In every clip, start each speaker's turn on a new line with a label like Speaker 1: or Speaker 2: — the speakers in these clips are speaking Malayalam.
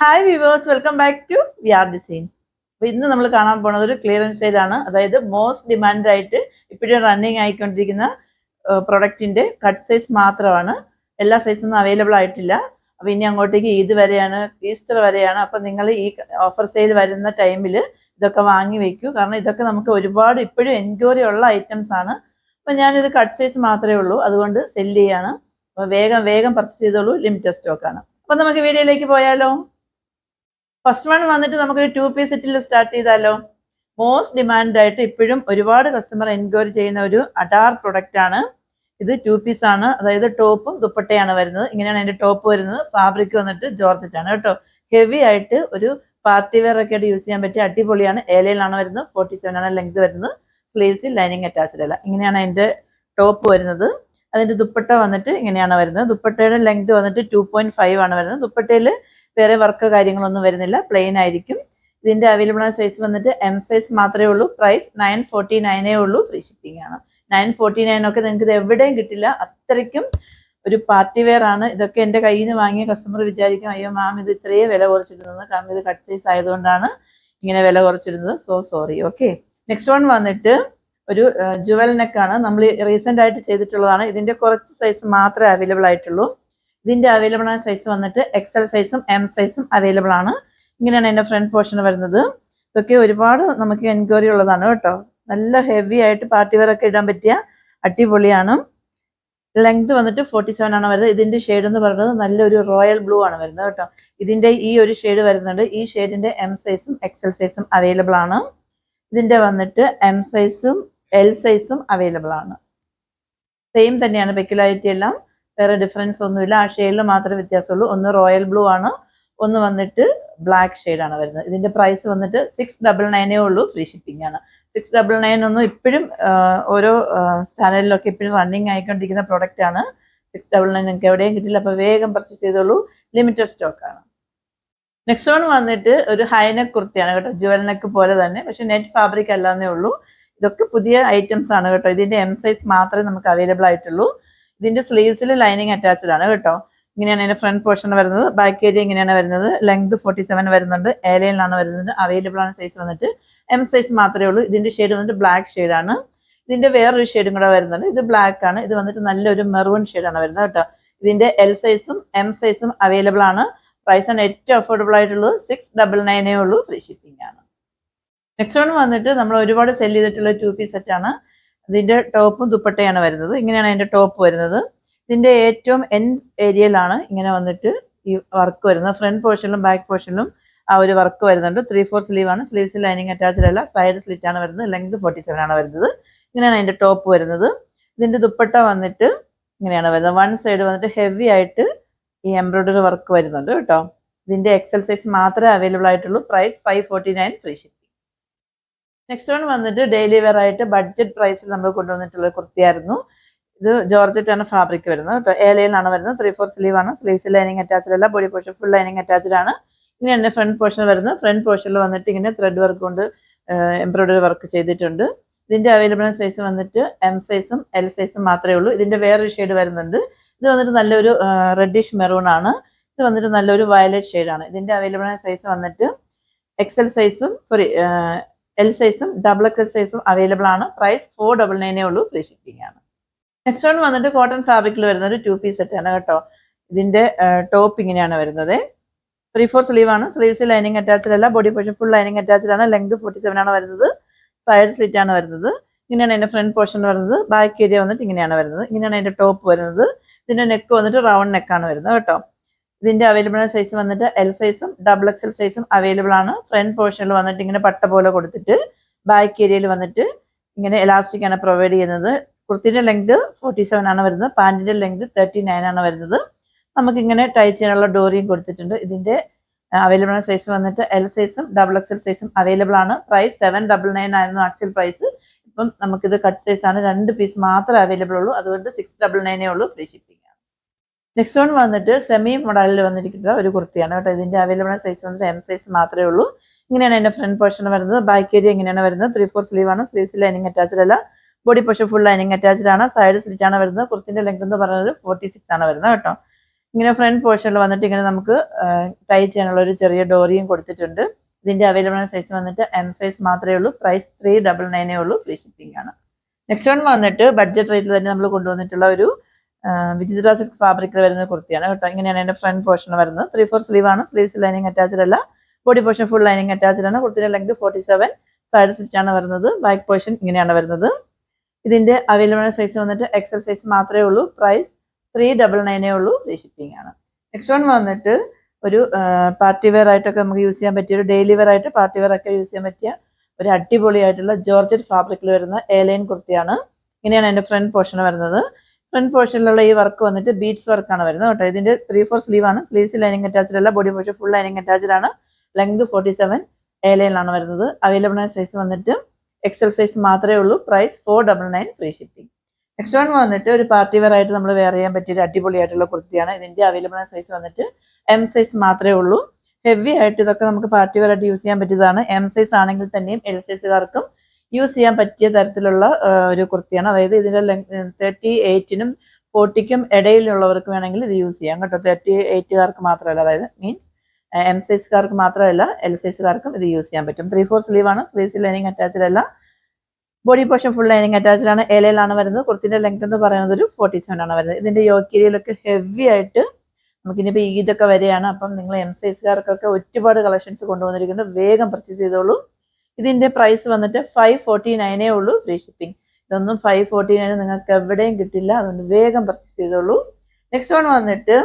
Speaker 1: Hi viewers, welcome back to VR design. അപ്പോൾ ഇന്ന് നമ്മൾ കാണാൻ പോകുന്നത് ഒരു ക്ലിയറൻസ് സെയിലാണ്. അതായത് മോസ്റ്റ് ഡിമാൻഡ് ആയിട്ട് ഇപ്പോഴും റണ്ണിങ് ആയിക്കൊണ്ടിരിക്കുന്ന പ്രൊഡക്റ്റിന്റെ കട്ട് സൈസ് മാത്രമാണ്. എല്ലാ സൈസൊന്നും അവൈലബിൾ ആയിട്ടില്ല. അപ്പോൾ ഇനി അങ്ങോട്ടേക്ക് ഈദ് വരെയാണ്, ഈസ്റ്റർ വരെയാണ്. അപ്പോൾ നിങ്ങൾ ഈ ഓഫർ സെയിൽ വരുന്ന ടൈമിൽ ഇതൊക്കെ വാങ്ങി വെക്കൂ. കാരണം ഇതൊക്കെ നമുക്ക് ഒരുപാട് ഇപ്പോഴും എൻക്വയറി ഉള്ള ഐറ്റംസ് ആണ്. അപ്പോൾ ഞാനിത് കട്ട് സൈസ് മാത്രമേ ഉള്ളൂ, അതുകൊണ്ട് സെല് ചെയ്യാണ്. അപ്പോൾ വേഗം പർച്ചേസ് ചെയ്തോളൂ, ലിമിറ്റഡ് സ്റ്റോക്കാണ്. അപ്പോൾ നമുക്ക് വീഡിയോയിലേക്ക് പോയാലോ. ഫസ്റ്റ് വൺ വന്നിട്ട് നമുക്ക് 2 പീസ് സെറ്റിൽ സ്റ്റാർട്ട് ചെയ്താലോ. മോസ്റ്റ് ഡിമാൻഡ് ആയിട്ട് ഇപ്പോഴും ഒരുപാട് കസ്റ്റമർ എൻക്വയറി ചെയ്യുന്ന ഒരു അഡാർ പ്രൊഡക്റ്റ് ആണ് ഇത്. 2 പീസ് ആണ്, അതായത് ടോപ്പും ദുപ്പട്ടയാണ് വരുന്നത്. ഇങ്ങനെയാണ് അതിന്റെ ടോപ്പ് വരുന്നത്. ഫാബ്രിക് വന്നിട്ട് ജോർജറ്റ് ആണ് കേട്ടോ. ഹെവി ആയിട്ട് ഒരു പാർട്ടി വെയർ ഒക്കെ ആയിട്ട് യൂസ് ചെയ്യാൻ പറ്റിയ അടിപൊളിയാണ്. ഏലയിലാണ് വരുന്നത്. 47 ആണ് ലെങ്ത് വരുന്നത്. സ്ലീവ്സിൽ ലൈനിങ് അറ്റാച്ച്ഡ് അല്ല. ഇങ്ങനെയാണ് അതിന്റെ ടോപ്പ് വരുന്നത്. അതിന്റെ ദുപ്പട്ട വന്നിട്ട് ഇങ്ങനെയാണ് വരുന്നത്. ദുപ്പട്ടയുടെ ലെങ്ത് വന്നിട്ട് 2.5 ആണ് വരുന്നത്. ദുപ്പട്ടയിൽ വേറെ വർക്ക് കാര്യങ്ങളൊന്നും വരുന്നില്ല, പ്ലെയിൻ ആയിരിക്കും. ഇതിന്റെ അവൈലബിൾ ആയ സൈസ് വന്നിട്ട് എം സൈസ് മാത്രമേ ഉള്ളൂ. പ്രൈസ് 949 ഉള്ളൂ. ഫ്രീ ഷിപ്പിംഗ് ആണ്. 949 ഒക്കെ നിങ്ങൾക്ക് ഇത് എവിടെയും കിട്ടില്ല. അത്രയ്ക്കും ഒരു പാർട്ടി വെയർ ആണ്. ഇതൊക്കെ എൻ്റെ കയ്യിൽ നിന്ന് വാങ്ങിയ കസ്റ്റമർ വിചാരിക്കും, അയ്യോ മാം ഇത് ഇത്രയും വില കുറച്ചിരുന്നത്, കാരണം ഇത് കട്ട് സൈസ് ആയതുകൊണ്ടാണ് ഇങ്ങനെ വില കുറച്ചിരുന്നത്. So sorry. Okay, next one വന്നിട്ട് ഒരു ജുവൽ നെക്കാണ്. നമ്മൾ റീസെന്റ് ആയിട്ട് ചെയ്തിട്ടുള്ളതാണ്. ഇതിന്റെ കുറച്ച് സൈസ് മാത്രമേ അവൈലബിൾ ആയിട്ടുള്ളൂ. ഇതിന്റെ അവൈലബിൾ ആയ സൈസ് വന്നിട്ട് എക്സൽ സൈസും എം സൈസും അവൈലബിൾ ആണ്. ഇങ്ങനെയാണ് അതിന്റെ ഫ്രണ്ട് പോർഷൻ വരുന്നത്. ഇതൊക്കെ ഒരുപാട് നമുക്ക് എൻക്വയറി ഉള്ളതാണ് കേട്ടോ. നല്ല ഹെവി ആയിട്ട് പാർട്ടി വെയർ ഒക്കെ ഇടാൻ പറ്റിയ അടിപൊളിയാണ്. ലെങ്ത് വന്നിട്ട് 47 ആണ് വരുന്നത്. ഇതിന്റെ ഷെയ്ഡ് എന്ന് പറയുന്നത് നല്ലൊരു റോയൽ ബ്ലൂ ആണ് വരുന്നത് കേട്ടോ. ഇതിന്റെ ഈ ഒരു ഷെയ്ഡ് വരുന്നുണ്ട്. ഈ ഷെയ്ഡിന്റെ എം സൈസും എക്സൽ സൈസും അവൈലബിൾ ആണ്. ഇതിന്റെ വന്നിട്ട് എം സൈസും എൽ സൈസും അവൈലബിൾ ആണ്. സെയിം തന്നെയാണ്, പെക്യുലാരിറ്റി എല്ലാം വേറെ ഡിഫറൻസ് ഒന്നുമില്ല. ആ ഷെയ്ഡിൽ മാത്രമേ വ്യത്യാസമുള്ളൂ. ഒന്ന് റോയൽ ബ്ലൂ ആണ്, ഒന്ന് വന്നിട്ട് ബ്ലാക്ക് ഷെയ്ഡ് ആണ് വരുന്നത്. ഇതിന്റെ പ്രൈസ് വന്നിട്ട് 699 ഉള്ളൂ. ഫ്രീ ഷിപ്പിംഗ് ആണ്. 699 ഒന്നും ഇപ്പോഴും ഓരോ ചാനലിലൊക്കെ ഇപ്പോഴും റണ്ണിങ് ആയിക്കൊണ്ടിരിക്കുന്ന പ്രൊഡക്റ്റ് ആണ്. 699 നിങ്ങൾക്ക് എവിടെയും കിട്ടില്ല. അപ്പോൾ വേഗം പർച്ചേസ് ചെയ്തോളൂ, ലിമിറ്റഡ് സ്റ്റോക്ക് ആണ്. നെക്സ്റ്റ് വൺ വന്നിട്ട് ഒരു ഹൈനെക്ക് കുർത്തിയാണ് കേട്ടോ. ജുവൽ നെക്ക് പോലെ തന്നെ, പക്ഷെ നെറ്റ് ഫാബ്രിക് അല്ലാന്നേ ഉള്ളൂ. ഇതൊക്കെ പുതിയ ഐറ്റംസ് ആണ് കേട്ടോ. ഇതിന്റെ എം സൈസ് മാത്രമേ നമുക്ക് അവൈലബിൾ ആയിട്ടുള്ളൂ. ഇതിന്റെ സ്ലീവ്സിൽ ലൈനിങ് അറ്റാച്ച്ഡ് ആണ് കേട്ടോ. ഇങ്ങനെയാണ് അതിന്റെ ഫ്രണ്ട് പോർഷൻ വരുന്നത്. ബാക്ക് ഏരിയ ഇങ്ങനെയാണ് വരുന്നത്. ലെങ്ത് 47 വരുന്നുണ്ട്. ഏലയിലാണ് വരുന്നത്. അവൈലബിൾ ആണ് സൈസ് വന്നിട്ട് എം സൈസ് മാത്രമേ ഉള്ളൂ. ഇതിന്റെ ഷെയ്ഡ് വന്നിട്ട് ബ്ലാക്ക് ഷെയ്ഡ് ആണ്. ഇതിന്റെ വേറൊരു ഷെയ്ഡും കൂടെ വരുന്നുണ്ട്. ഇത് ബ്ലാക്ക് ആണ്. ഇത് വന്നിട്ട് നല്ലൊരു മെറൂൺ ഷെയ്ഡാണ് വരുന്നത് കേട്ടോ. ഇതിന്റെ എൽ സൈസും എം സൈസും അവൈലബിൾ ആണ്. പ്രൈസ് ആണ് ഏറ്റവും അഫോർഡബിൾ ആയിട്ടുള്ളത്. 699 ഉള്ളൂ. ഫ്രീ ഷിപ്പിംഗ് ആണ്. നെക്സ്റ്റ് വൺ വന്നിട്ട് നമ്മൾ ഒരുപാട് സെല് ചെയ്തിട്ടുള്ള 2 പീസ് സെറ്റ് ആണ്. ഇതിന്റെ ടോപ്പും ദുപ്പട്ടയാണ് വരുന്നത്. ഇങ്ങനെയാണ് അതിന്റെ ടോപ്പ് വരുന്നത്. ഇതിന്റെ ഏറ്റവും എൻഡ് ഏരിയയിലാണ് ഇങ്ങനെ വന്നിട്ട് ഈ വർക്ക് വരുന്നത്. ഫ്രണ്ട് പോർഷനിലും ബാക്ക് പോർഷനിലും ആ ഒരു വർക്ക് വരുന്നുണ്ട്. 3/4 സ്ലീവ് ആണ്. സ്ലീവ്സിൽ ലൈനിങ് അറ്റാച്ച്ഡ് അല്ല. സൈഡ് സ്ലിറ്റ് ആണ് വരുന്നത്. ലെങ്ത് 47 ആണ് വരുന്നത്. ഇങ്ങനെയാണ് അതിന്റെ ടോപ്പ് വരുന്നത്. ഇതിന്റെ ദുപ്പട്ട വന്നിട്ട് ഇങ്ങനെയാണ് വരുന്നത്. വൺ സൈഡ് വന്നിട്ട് ഹെവി ആയിട്ട് ഈ എംബ്രോയിഡറി വർക്ക് വരുന്നുണ്ട് കേട്ടോ. ഇതിന്റെ എക്സൽ സൈസ് മാത്രമേ അവൈലബിൾ ആയിട്ടുള്ളൂ. Price 549 free shipping. Next one വന്നിട്ട് ഡെയിലി വെയർ ആയിട്ട് ബഡ്ജറ്റ് പ്രൈസിൽ നമ്മൾ കൊണ്ടുവന്നിട്ടുള്ള കുർത്തിയായിരുന്നു. ഇത് ജോർജറ്റ് ആണ് ഫാബ്രിക് വരുന്നത് കേട്ടോ. ഏലയിലാണ് വരുന്നത്. 3/4 സ്ലീവ് ആണ്. സ്ലീവ്സിൽ ലൈനിങ് അറ്റാച്ച്ഡ് അല്ല. Body portion full lining attached ആണ്. ഇങ്ങനെയാണ് ഫ്രണ്ട് പോർഷൻ വരുന്നത്. ഫ്രണ്ട് പോർഷനിൽ വന്നിട്ട് ഇങ്ങനെ ത്രെഡ് വർക്ക് കൊണ്ട് എംബ്രോയിഡറി വർക്ക് ചെയ്തിട്ടുണ്ട്. ഇതിന്റെ അവൈലബിൾ സൈസ് വന്നിട്ട് എം സൈസും എൽ സൈസും മാത്രമേ ഉള്ളൂ. ഇതിന്റെ വേറൊരു ഷെയ്ഡ് വരുന്നുണ്ട്. ഇത് വന്നിട്ട് നല്ലൊരു റെഡിഷ് മെറൂൺ ആണ്. ഇത് വന്നിട്ട് നല്ലൊരു വയലറ്റ് ഷെയ്ഡാണ്. ഇതിന്റെ അവൈലബിൾ സൈസ് വന്നിട്ട് എക്സൽ സൈസും എൽ സൈസും ഡബിൾ എക്സൽ സൈസും അവൈലബിൾ ആണ്. പ്രൈസ് 499 ഉള്ളൂ. ഫ്രീ ഷിപ്പിംഗ് ആണ്. നെക്സ്റ്റ് വൺ വന്നിട്ട് കോട്ടൺ ഫാബ്രിക്കിൽ വരുന്ന ഒരു 2 പീസ് സെറ്റ് ആണ് കേട്ടോ. ഇതിന്റെ ടോപ്പ് ഇങ്ങനെയാണ് വരുന്നത്. 3/4 സ്ലീവ് ആണ്. സ്ലീവ്സിൽ ലൈനിങ് അറ്റാച്ച്ഡ് അല്ല. Body portion full lining attached ആണ്. ലെങ്ത് 47 ആണ് വരുന്നത്. സൈഡ് സ്ലിറ്റ് ആണ് വരുന്നത്. ഇങ്ങനെയാണ് അതിന്റെ ഫ്രണ്ട് പോർഷൻ വരുന്നത്. ബാക്ക് ഏരിയ വന്നിട്ട് ഇങ്ങനെയാണ് വരുന്നത്. ഇങ്ങനെയാണ് അതിന്റെ ടോപ്പ് വരുന്നത്. ഇതിന്റെ നെക്ക് വന്നിട്ട് റൗണ്ട് നെക്കാണ് വരുന്നത് കേട്ടോ. ഇതിന്റെ അവൈലബിൾ സൈസ് വന്നിട്ട് എൽ സൈസും ഡബിൾ എക്സൽ സൈസും അവൈലബിൾ ആണ്. ഫ്രണ്ട് പോർഷനിൽ വന്നിട്ട് ഇങ്ങനെ പട്ട പോലെ കൊടുത്തിട്ട് ബാക്ക് ഏരിയയിൽ വന്നിട്ട് ഇങ്ങനെ എലാസ്റ്റിക് ആണ് പ്രൊവൈഡ് ചെയ്യുന്നത്. കുർത്തിന്റെ ലെങ്ത് 47 ആണ് വരുന്നത്. പാന്റിന്റെ ലെങ്ത് 39 ആണ് വരുന്നത്. നമുക്ക് ഇങ്ങനെ ടൈ ചെയ്യാനുള്ള ഡോറിയും കൊടുത്തിട്ടുണ്ട്. ഇതിന്റെ അവൈലബിൾ സൈസ് വന്നിട്ട് എൽ സൈസും ഡബിൾ എക്സൽ സൈസും അവൈലബിൾ ആണ്. പ്രൈസ് 799 ആയിരുന്നു ആക്ച്വൽ പ്രൈസ്. ഇപ്പം നമുക്കിത് കട്ട് സൈസ് ആണ്. 2 പീസ് മാത്രമേ അവൈലബിൾ ഉള്ളൂ. അതുകൊണ്ട് 699 ഉള്ളൂ. ഫ്രീ ഷിപ്പിംഗ് ആണ്. നെക്സ്റ്റ് വൺ വന്നിട്ട് സെമി മോഡലിൽ വന്നിരിക്കുന്ന ഒരു കുർത്തിയാണ് കേട്ടോ. ഇതിന്റെ അവൈലബിൾ സൈസ് വന്നിട്ട് എം സൈസ് മാത്രമേ ഉള്ളൂ. ഇങ്ങനെയാണ് അതിന്റെ ഫ്രണ്ട് പോർഷൻ വരുന്നത്. ബാക്ക് ഏരിയ ഇങ്ങനെയാണ് വരുന്നത്. 3/4 സ്ലീവ് ആണ്. സ്ലീവ്സിൽ ലൈനിങ് അറ്റാച്ച്ഡ് അല്ല. Body portion full lining attached ആണ്. സൈഡ് സ്ലിറ്റ് ആണ് വരുന്നത്. കുർത്തിന്റെ ലെങ്ത് എന്ന് പറയുന്നത് 46 ആണ് വരുന്നത് കേട്ടോ. ഇങ്ങനെ ഫ്രണ്ട് പോർഷനിൽ വന്നിട്ട് ഇങ്ങനെ നമുക്ക് ടൈ ചെയ്യാനുള്ള ഒരു ചെറിയ ഡോറിയും കൊടുത്തിട്ടുണ്ട്. ഇതിന്റെ അവൈലബിൾ സൈസ് വന്നിട്ട് എം സൈസ് മാത്രമേ ഉള്ളൂ. പ്രൈസ് 399 ഉള്ളൂ. ഫ്രീ ഷിപ്പിംഗ് ആണ്. നെക്സ്റ്റ് വൺ വന്നിട്ട് ബഡ്ജറ്റ് റേറ്റിൽ തന്നെ നമ്മൾ കൊണ്ടുവന്നിട്ടുള്ള ഒരു വിചിത്ര സിൽക്ക് ഫാബ്രിക്കിൽ വരുന്ന കുർത്തിയാണ് കേട്ടോ. ഇങ്ങനെയാണ് അതിന്റെ ഫ്രണ്ട് പോർഷൻ വരുന്നത്. 3/4 സ്ലീവ് ആണ്. സ്ലീവ്സ് ലൈനിങ് അറ്റാച്ച്ഡ് അല്ല. Body portion full lining attached ആണ്. കുർത്തിയുടെ ലെങ്ത് 47, സൈഡ് സ്റ്റിച്ച് ആണ് വരുന്നത്. ബാക്ക് പോർഷൻ ഇങ്ങനെയാണ് വരുന്നത്. ഇതിന്റെ അവൈലബിൾ സൈസ് വന്നിട്ട് എക്സൽ സൈസ് മാത്രമേ ഉള്ളൂ. പ്രൈസ് 399 ഉള്ളൂ. ഫ്രീ ഷിപ്പിംഗ് ആണ്. നെക്സ്റ്റ് വൺ വന്നിട്ട് ഒരു പാർട്ടി വെയർ ആയിട്ടൊക്കെ നമുക്ക് യൂസ് ചെയ്യാൻ പറ്റിയ ഒരു ഡെയിലി വെയർ ആയിട്ട് പാർട്ടി വെയർ ഒക്കെ യൂസ് ചെയ്യാൻ പറ്റിയ ഒരു അടിപൊളിയായിട്ടുള്ള ജോർജറ്റ് ഫാബ്രിക്കിൽ വരുന്ന എലൈൻ കുർത്തിയാണ്. ഇങ്ങനെയാണ് അതിന്റെ ഫ്രണ്ട് പോർഷൻ വരുന്നത്. ഫ്രണ്ട് പോർഷനിലുള്ള ഈ വർക്ക് വന്നിട്ട് ബീഡ്സ് വർക്കാണ് വരുന്നത് കേട്ടോ. ഇതിന്റെ 3/4 സ്ലീവ് ആണ്. സ്ലീവ്സ് ലൈനിങ് അറ്റാച്ച്ഡ് അല്ല. Body portion full lining attached ആണ്. ലെങ്ത് 47, എലൈനിലാണ് വരുന്നത്. അവൈലബിൾ സൈസ് വന്നിട്ട് എക്സൽ സൈസ് മാത്രമേ ഉള്ളൂ. Price 499 free shipping. Next one വന്നിട്ട് ഒരു പാർട്ടി വെയർ ആയിട്ട് നമ്മൾ വെയർ ചെയ്യാൻ പറ്റിയ ഒരു അടിപൊളിയായിട്ടുള്ള കുർത്തിയാണ്. ഇതിന്റെ അവൈലബിൾ സൈസ് വന്നിട്ട് എം സൈസ് മാത്രമേ ഉള്ളൂ. ഹെവി ആയിട്ട് ഇതൊക്കെ നമുക്ക് പാർട്ടി വെയർ ആയിട്ട് യൂസ് ചെയ്യാൻ പറ്റിയതാണ്. എം സൈസ് ആണെങ്കിൽ തന്നെയും എൽ സൈസുകാർക്കും യൂസ് ചെയ്യാൻ പറ്റിയ തരത്തിലുള്ള ഒരു കുർത്തിയാണ്. അതായത് ഇതിന്റെ 38-നും 40-ക്കും ഇടയിലുള്ളവർക്ക് വേണമെങ്കിൽ ഇത് യൂസ് ചെയ്യാം കേട്ടോ. 38കാർക്ക് മാത്രമല്ല, അതായത് മീൻസ് എം സൈസുകാർക്ക് മാത്രമല്ല എൽ സൈസുകാർക്കും ഇത് യൂസ് ചെയ്യാൻ പറ്റും. 3/4 സ്ലീവ് ആണ്. സ്ലീവ്സ് ലൈനിങ് അറ്റാച്ച്ഡ് അല്ല. Body portion full lining attached ആണ്. എലയിലാണ് വരുന്നത്. കുർത്തിന്റെ ലെങ്ത് എന്ന് പറയുന്നത് ഒരു 47 ആണ് വരുന്നത്. ഇതിന്റെ യോക്കേരിയിലൊക്കെ ഹെവി ആയിട്ട് നമുക്കിനിപ്പോൾ ഈദൊക്കെ വരെയാണ്. അപ്പം നിങ്ങൾ എം സൈസുകാർക്കൊക്കെ ഒരുപാട് കളക്ഷൻസ് കൊണ്ടുവന്നിരിക്കുന്നുണ്ട്. വേഗം പർച്ചേസ് ചെയ്തോളൂ. ഇതിന്റെ പ്രൈസ് വന്നിട്ട് 549 ഉള്ളൂ. Free shipping. ഇതൊന്നും 549 നിങ്ങൾക്ക് എവിടെയും കിട്ടില്ല. അതുകൊണ്ട് വേഗം പർച്ചേസ് ചെയ്തോളൂ. നെക്സ്റ്റ് വൺ വന്നിട്ട്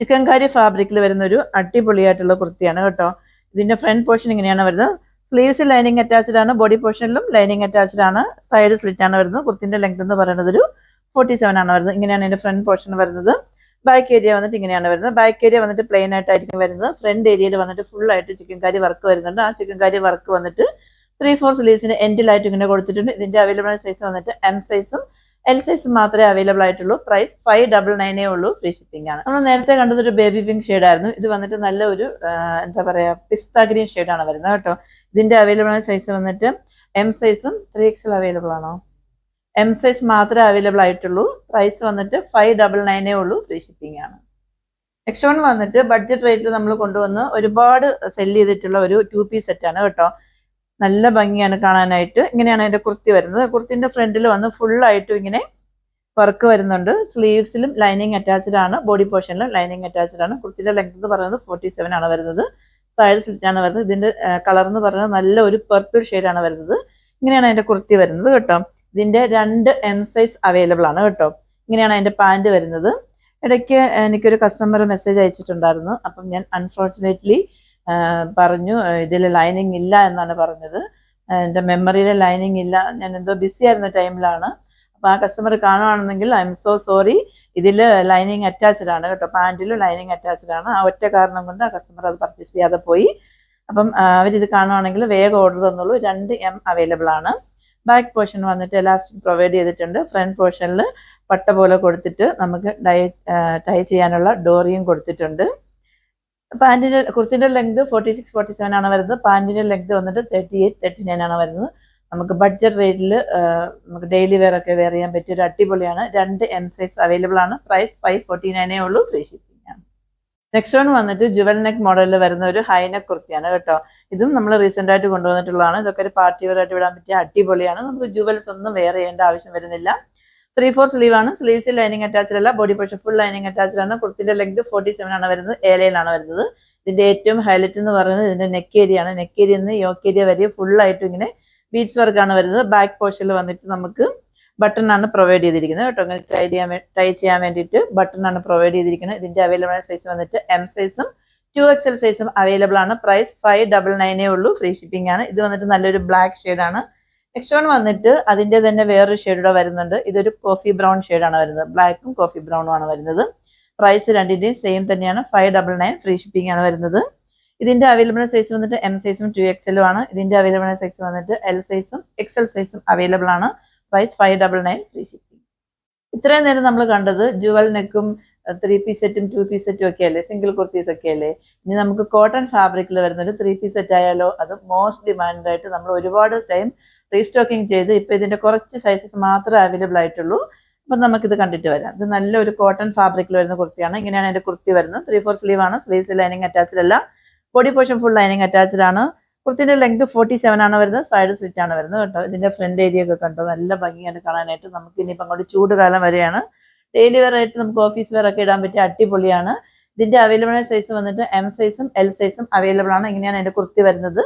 Speaker 1: ചിക്കൻകാരി ഫാബ്രിക്കിൽ വരുന്ന ഒരു അടിപൊളിയായിട്ടുള്ള കുർത്തിയാണ് കേട്ടോ. ഇതിന്റെ ഫ്രണ്ട് പോർഷൻ ഇങ്ങനെയാണ് വരുന്നത്. സ്ലീവ്സ് ലൈനിങ് അറ്റാച്ച്ഡ് ആണ്. ബോഡി പോർഷനിലും ലൈനിങ് അറ്റാച്ച്ഡ് ആണ്. സൈഡ് സ്ലിറ്റ് ആണ് വരുന്നത്. കുർത്തിന്റെ ലെങ്ത് എന്ന് പറയുന്നത് ഒരു 47 ആണ് വരുന്നത്. ഇങ്ങനെയാണ് ഇതിന്റെ ഫ്രണ്ട് പോർഷൻ വരുന്നത്. ബാക്ക് ഏരിയ വന്നിട്ട് ഇങ്ങനെയാണ് വരുന്നത്. ബാക്ക് ഏരിയ വന്നിട്ട് പ്ലെയിൻ ആയിട്ടായിരിക്കും വരുന്നത്. ഫ്രണ്ട് ഏരിയയിൽ വന്നിട്ട് ഫുൾ ആയിട്ട് ചിക്കൻകാരി വർക്ക് വരുന്നുണ്ട്. ആ ചിക്കൻകാരി വർക്ക് വന്നിട്ട് 3/4 സ്ലീവ്സിന് എൻഡിലായിട്ട് ഇങ്ങനെ കൊടുത്തിട്ടുണ്ട്. ഇതിന്റെ അവൈലബിൾ സൈസ് വന്നിട്ട് എം സൈസും എൽ സൈസും മാത്രമേ അവൈലബിൾ ആയിട്ടുള്ളൂ. പ്രൈസ് 599 ഉള്ളൂ. ഫ്രീ ഷിപ്പിംഗ് ആണ്. നമ്മൾ നേരത്തെ കണ്ടത് ഒരു ബേബി പിങ്ക് ഷെയ്ഡ് ആയിരുന്നു. ഇത് വന്നിട്ട് നല്ല ഒരു എന്താ പറയാ പിസ്ത ഗ്രീൻ ഷെയ്ഡാണ് വരുന്നത് കേട്ടോ. ഇതിന്റെ അവൈലബിൾ സൈസ് വന്നിട്ട് എം സൈസും 3XL അവൈലബിൾ ആണോ? എം സൈസ് മാത്രമേ അവൈലബിൾ ആയിട്ടുള്ളൂ. പ്രൈസ് വന്നിട്ട് 599 ഉള്ളൂ. ഫ്രീ ഷിപ്പിംഗ് ആണ്. നെക്സ്റ്റ് വൺ വന്നിട്ട് ബഡ്ജറ്റ് റേറ്റിൽ നമ്മൾ കൊണ്ടുവന്ന് ഒരുപാട് സെല് ചെയ്തിട്ടുള്ള ഒരു 2 പീസ് സെറ്റ് ആണ് കേട്ടോ. നല്ല ഭംഗിയാണ് കാണാനായിട്ട്. ഇങ്ങനെയാണ് അതിന്റെ കുർത്തി വരുന്നത്. കുർത്തിന്റെ ഫ്രണ്ടിൽ വന്ന് ഫുൾ ആയിട്ടും ഇങ്ങനെ വർക്ക് വരുന്നുണ്ട്. സ്ലീവ്സിലും ലൈനിങ് അറ്റാച്ച്ഡ് ആണ്. ബോഡി പോർഷനിലും ലൈനിങ് അറ്റാച്ച്ഡ് ആണ്. കുർത്തിന്റെ ലെങ്ത് എന്ന് പറയുന്നത് 47 ആണ് വരുന്നത്. സൈഡ് സ്ലിറ്റ് ആണ് വരുന്നത്. ഇതിന്റെ കളർ എന്ന് പറയുന്നത് നല്ല ഒരു പർപ്പിൾ ഷെയ്ഡ് ആണ് വരുന്നത്. ഇങ്ങനെയാണ് അതിന്റെ കുർത്തി വരുന്നത് കേട്ടോ. ഇതിന്റെ 2 എം സൈസ് അവൈലബിൾ ആണ് കേട്ടോ. ഇങ്ങനെയാണ് അതിന്റെ പാന്റ് വരുന്നത്. ഇടയ്ക്ക് എനിക്കൊരു കസ്റ്റമർ മെസ്സേജ് അയച്ചിട്ടുണ്ടായിരുന്നു. അപ്പം ഞാൻ അൺഫോർച്ചുനേറ്റ്ലി പറഞ്ഞു ഇതിൽ ലൈനിങ് ഇല്ല എന്നാണ് പറഞ്ഞത്. എൻ്റെ മെമ്മറിയിലെ ലൈനിങ് ഇല്ല. ഞാൻ എന്തോ ബിസി ആയിരുന്ന ടൈമിലാണ്. അപ്പോൾ ആ കസ്റ്റമർ കാണുകയാണെന്നെങ്കിൽ ഐ എം സോ സോറി. ഇതിൽ ലൈനിങ് അറ്റാച്ച്ഡ് ആണ് കേട്ടോ. പാൻറ്റിലും ലൈനിങ് അറ്റാച്ച്ഡ് ആണ്. ആ ഒറ്റ കാരണം കൊണ്ട് ആ കസ്റ്റമർ അത് പർച്ചേസ് ചെയ്യാതെ പോയി. അപ്പം അവരിത് കാണുവാണെങ്കിൽ വേഗം ഓർഡർ തന്നുള്ളൂ. 2 M അവൈലബിൾ ആണ്. ബാക്ക് പോർഷൻ വന്നിട്ട് എലാസ്റ്റിക് പ്രൊവൈഡ് ചെയ്തിട്ടുണ്ട്. ഫ്രണ്ട് പോർഷനിൽ പട്ട പോലെ കൊടുത്തിട്ട് നമുക്ക് ടൈ ചെയ്യാനുള്ള ഡോറിയും കൊടുത്തിട്ടുണ്ട്. പാൻറ്റിന്റെ കുർത്തിന്റെ ലെങ്ത് 46-47 ആണ് വരുന്നത്. പാൻറ്റിന്റെ ലെങ്ത് വന്നിട്ട് 38-39 ആണ് വരുന്നത്. നമുക്ക് ബഡ്ജറ്റ് റേറ്റിൽ നമുക്ക് ഡെയിലി വെയർ ഒക്കെ വെയർ ചെയ്യാൻ പറ്റിയ ഒരു അടിപൊളിയാണ്. 2 M സൈസ് അവൈലബിൾ ആണ്. പ്രൈസ് 549 ഉള്ളൂ. ഫ്രീ ഷിപ്പിംഗ് ആണ്. നെക്സ്റ്റ് വൺ വന്നിട്ട് ജുവൽ നെക്ക് മോഡലിൽ വരുന്ന ഒരു ഹൈനെക്ക് കുർത്തിയാണ് കേട്ടോ. ഇതും നമ്മൾ റീസെന്റ് ആയിട്ട് കൊണ്ടുവന്നിട്ടുള്ളതാണ്. ഇതൊക്കെ ഒരു പാർട്ടി വെയർ ആയിട്ട് വിടാൻ പറ്റിയ അടിപൊളിയാണ്. നമുക്ക് ജുവൽസ് ഒന്നും വെയർ ചെയ്യേണ്ട ആവശ്യം വരുന്നില്ല. 3/4 സ്ലീവ് ആണ്. സ്ലീവ്സിൽ ലൈനിങ് അറ്റാച്ച്ഡ് അല്ല. Body portion full lining attached ആണ്. കുർത്തിന്റെ ലെങ്ത് 47 ആണ് വരുന്നത്. ഏലയിലാണ് വരുന്നത്. ഇതിന്റെ ഏറ്റവും ഹൈലൈറ്റ് എന്ന് പറയുന്നത് ഇതിന്റെ നെക്ക് ഏരിയ ആണ്. നെക്ക് ഏരിയ നിന്ന് യോക്ക് ഏരിയ വരെ ഫുൾ ആയിട്ടും ഇങ്ങനെ ബീഡ്സ് വർക്ക് ആണ് വരുന്നത്. ബാക്ക് പോർഷനിൽ വന്നിട്ട് നമുക്ക് ബട്ടൺ ആണ് പ്രൊവൈഡ് ചെയ്തിരിക്കുന്നത് കേട്ടോ. അങ്ങനെ ടൈ ചെയ്യാൻ വേണ്ടിയിട്ട് ബട്ടൺ ആണ് പ്രൊവൈഡ് ചെയ്തിരിക്കുന്നത്. ഇതിന്റെ അവൈലബിൾ സൈസ് വന്നിട്ട് എം സൈസും 2XL സൈസും അവൈലബിൾ ആണ്. പ്രൈസ് 599 ഉള്ളൂ. ഫ്രീ ഷിപ്പിംഗ് ആണ്. ഇത് വന്നിട്ട് നല്ലൊരു ബ്ലാക്ക് ഷെയ്ഡാണ്. നെക്സ്റ്റ് വൺ വന്നിട്ട് അതിന്റെ തന്നെ വേറൊരു ഷെയ്ഡൂടെ വരുന്നുണ്ട്. ഇതൊരു കോഫി ബ്രൗൺ ഷെയ്ഡാണ് വരുന്നത്. ബ്ലാക്കും കോഫി ബ്രൗണും ആണ് വരുന്നത്. പ്രൈസ് രണ്ടിന്റെയും സെയിം തന്നെയാണ്. 599 ഫ്രീ ഷിപ്പിംഗ് ആണ് വരുന്നത്. ഇതിന്റെ അവൈലബിൾ സൈസ് വന്നിട്ട് എം സൈസും 2XL ആണ്. ഇതിന്റെ അവൈലബിൾ സൈസ് വന്നിട്ട് എൽ സൈസും XL സൈസും അവൈലബിൾ ആണ്. Price 599 free shipping. ഇത്രയും നേരം നമ്മൾ കണ്ടത് ജുവൽ നെക്കും 3 പീസ് സെറ്റും 2 പീസ് സെറ്റും ഒക്കെ അല്ലേ, സിംഗിൾ കുർത്തീസ് ഒക്കെ അല്ലേ. ഇനി നമുക്ക് കോട്ടൺ ഫാബ്രിക്കിൽ വരുന്നൊരു 3 പീസ് സെറ്റ് ആയാലോ. അത് മോസ്റ്റ് ഡിമാൻഡ് ആയിട്ട് നമ്മൾ ഒരുപാട് ടൈം റീസ്റ്റോക്കിംഗ് ചെയ്ത് ഇപ്പൊ ഇതിന്റെ കുറച്ച് സൈസസ് മാത്രമേ അവൈലബിൾ ആയിട്ടുള്ളൂ. അപ്പം നമുക്കിത് കണ്ടിട്ട് വരാം. ഇത് നല്ലൊരു കോട്ടൺ ഫാബ്രിക്കിൽ വരുന്ന കുർത്തിയാണ്. ഇങ്ങനെയാണ് എൻ്റെ കുർത്തി വരുന്നത്. 3/4 സ്ലീവ് ആണ്. സ്ലീവ്സ് ലൈനിങ് അറ്റാച്ച്ഡ് അല്ല. Body portion full lining attached ആണ്. കുർത്തിന്റെ ലെങ്ത് 47 ആണ് വരുന്നത്. സൈഡ് സ്ലിറ്റ് ആണ് വരുന്നത് കേട്ടോ. ഇതിന്റെ ഫ്രണ്ട് ഏരിയ ഒക്കെ കണ്ടോ, നല്ല ഭംഗിയാണ് കാണാനായിട്ട്. നമുക്ക് ഇനിയിപ്പം അങ്ങോട്ട് ചൂട് കാലം വരെയാണ്. ഡെയിലി വെയർ ആയിട്ട് നമുക്ക് ഓഫീസ് വെയർ ഒക്കെ ഇടാൻ പറ്റിയ അടിപൊളിയാണ്. ഇതിന്റെ അവൈലബിൾ സൈസ് വന്നിട്ട് എം സൈസും എൽ സൈസും അവൈലബിൾ ആണ്. ഇങ്ങനെയാണ് എൻ്റെ കുർത്തി വരുന്നത്.